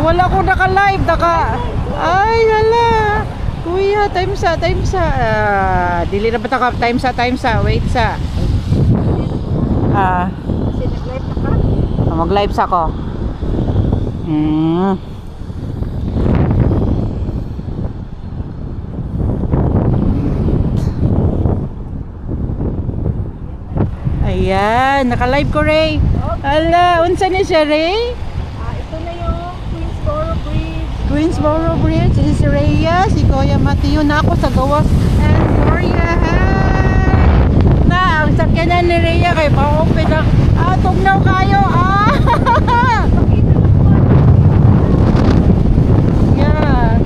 Wala ko naka-live, ay, hala. Kuya, time sa. Dili na ba taka time sa. Wait sa. Nag-live na ka? Mag-live sa ko. Ayan, naka-live ko, Ray. Hala, unsa ni siya, Ray? Ito na yung Queensboro Bridge. Queensboro Bridge. This is Rhea, si Kuya Mateo na ako sa gawas. And Gloria, na, ang sakyanan ni Rhea kay pa-open lang. Tugnaw kayo. Yeah.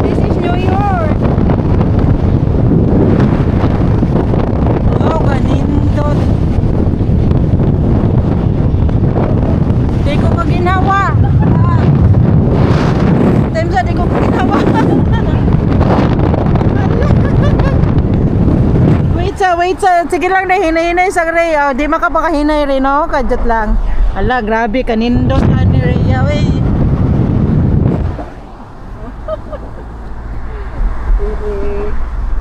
This is New York. Oh, ganindot. Di ko kaginawa. Di ko ginawa. Wait sa. Sige lang na hinay sa Ray. Di makapakahinay rin, no? Kadyat lang. Ala, grabe. Kanindo sa ni Ray.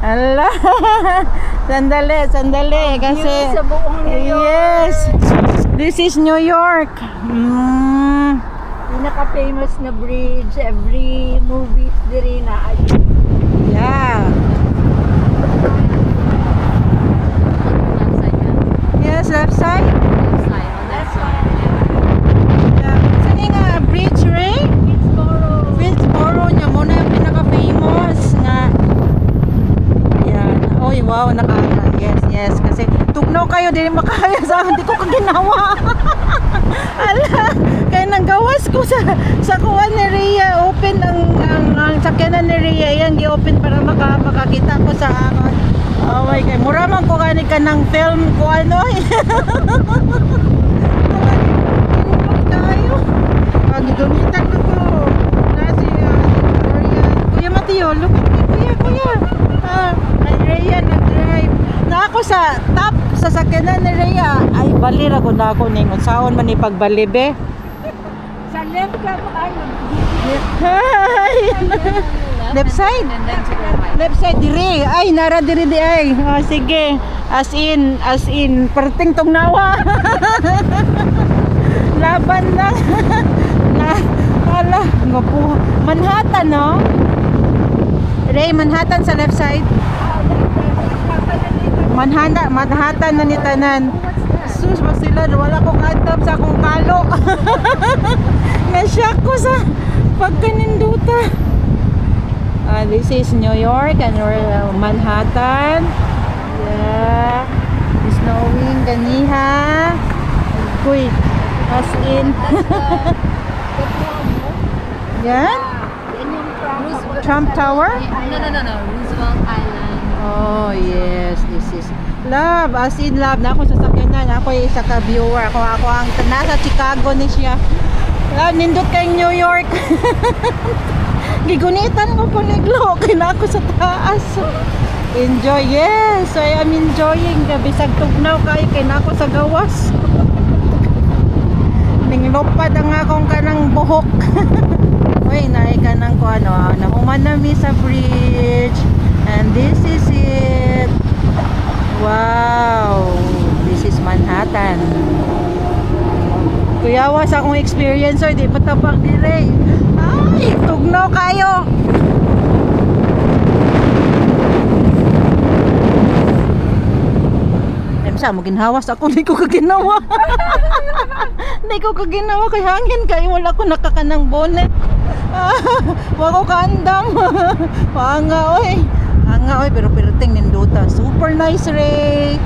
Ala. Sandali. Kasi, Sa buong New York. yes. This is New York. Pinaka-famous na bridge. Every movies diri na. Yeah. Yes, left side. Saan nga bridge, Ray? Queensboro niya muna yung pinaka-famous nga. Ayan. Oh, wow, yes. Kasi tugnaw kayo, di makaya sa akin. Di ko kaginawa. Ala, kaya nanggawas ko sa kuwan ni Rhea. Open ang sakyanan ni Rhea. Yan, gi-open para makakita ko sa akin. Oh my God, mura man ko kani ka ng film ko ano. Tayo. Gagamitan ko to. Nasi Gloria. Kuya Mateo, look at me, kuya. Ay Rhea nag-drive. Na ako sa top sa sakyanan ni Rhea. Ay balira ko na ako ning unsaon man ni pagbalibe. Sa left ka ba? Hi. Left side? Left side diri. Ay, nara diri di ay. Sige. As in perting tugnawa. Laban lang. Ala, ngapo. Manhattan, no? Ray, Manhattan sa left side. Manhattan na ni tanan. Sus, masila wala ko kadam sa akong kalo. Na-shock ko sa pagkaninduta. This is New York and Manhattan. Yeah. It's snowing ganiha. Uy, as in. Yan? Trump Tower? No. Roosevelt Island. Oh, yes. This is love. As in love. Na ako sa sakyanan. Ako yung isa ka viewer. Ako ang nasa Chicago ni siya. Love, nindot kay New York. Gigunitan ko paniglo. Kaya ako sa taas. Enjoy. Yes, I am enjoying. Bisag tugnaw kayo. Kaya ako sa gawas. Ninglopad ang akong kanang buhok. Uy, naay kanang ko ano. Nahuman nami sa bridge. And this is it. Wow. This is Manhattan. Kuyawa sa akong experience. Di pa tabak dire. Ay, tugnaw kayo. Sa mo ginhawas ako, hindi ko kaginawa. Hindi ko kaginawa kay hangin kay wala ko nakakanang bonnet. Wala ko kaandam. Hanga oy, pero perting ninduta. Super nice, Ray.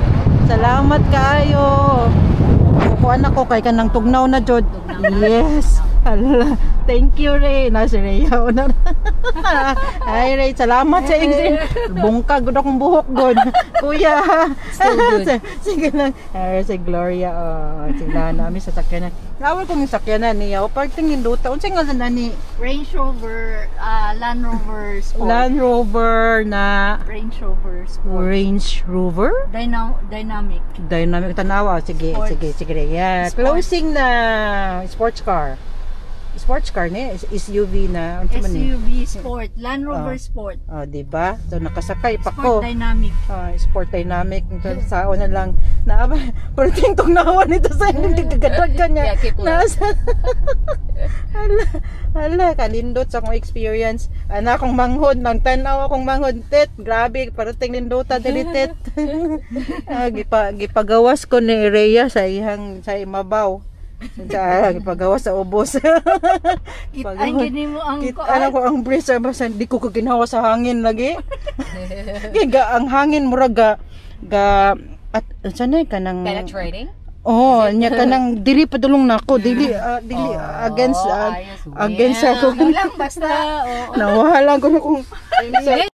Salamat kayo. Kukuan ako kay kanang tugnaw na jud. Yes. Hala. Thank you, Ray. Nasi Ray. Ay, Ray, salamat sa inyo. Bungkag gud akong buhok gud. Kuya. Still good. Sige lang. Si Gloria. Sila namin sa sakyanan. Lawal kong yung sakyanan niya. O pagtingin duta. Unsay nga na ni? Range Rover, Land Rover Sport. Land Rover na Range Rover Sport. Range Rover? Dynamic. Dynamic tanawa. Sige, Sports. sige. Yeah. Sports. Closing na sports car. sports car ni SUV na unsa man ni? SUV Sport, Land Rover Sport. Oh, di ba? So nakasakay pa ko. Sport Dynamic. Sport dynamic sa una lang na pero tingtong nawan nito sa gagadag niya. Yeah, keep low. Nasa hala kalindot sa akong experience. Ana akong manghod nang tan-aw akong manghod tet. Grabe parating lindota dili tet. Gipagawas ko ni Rhea sa imabaw. Gipagawas sa ubos. Ay gini mo ang Ano ko ang breeze basta di ko ginawa sa hangin lagi. Kaya ang hangin murag ga at sanay ka nang Penetrating? oh, nya kanang dili padulong nako, dili against ayos. against ako. Lang basta. Nawahala ko kung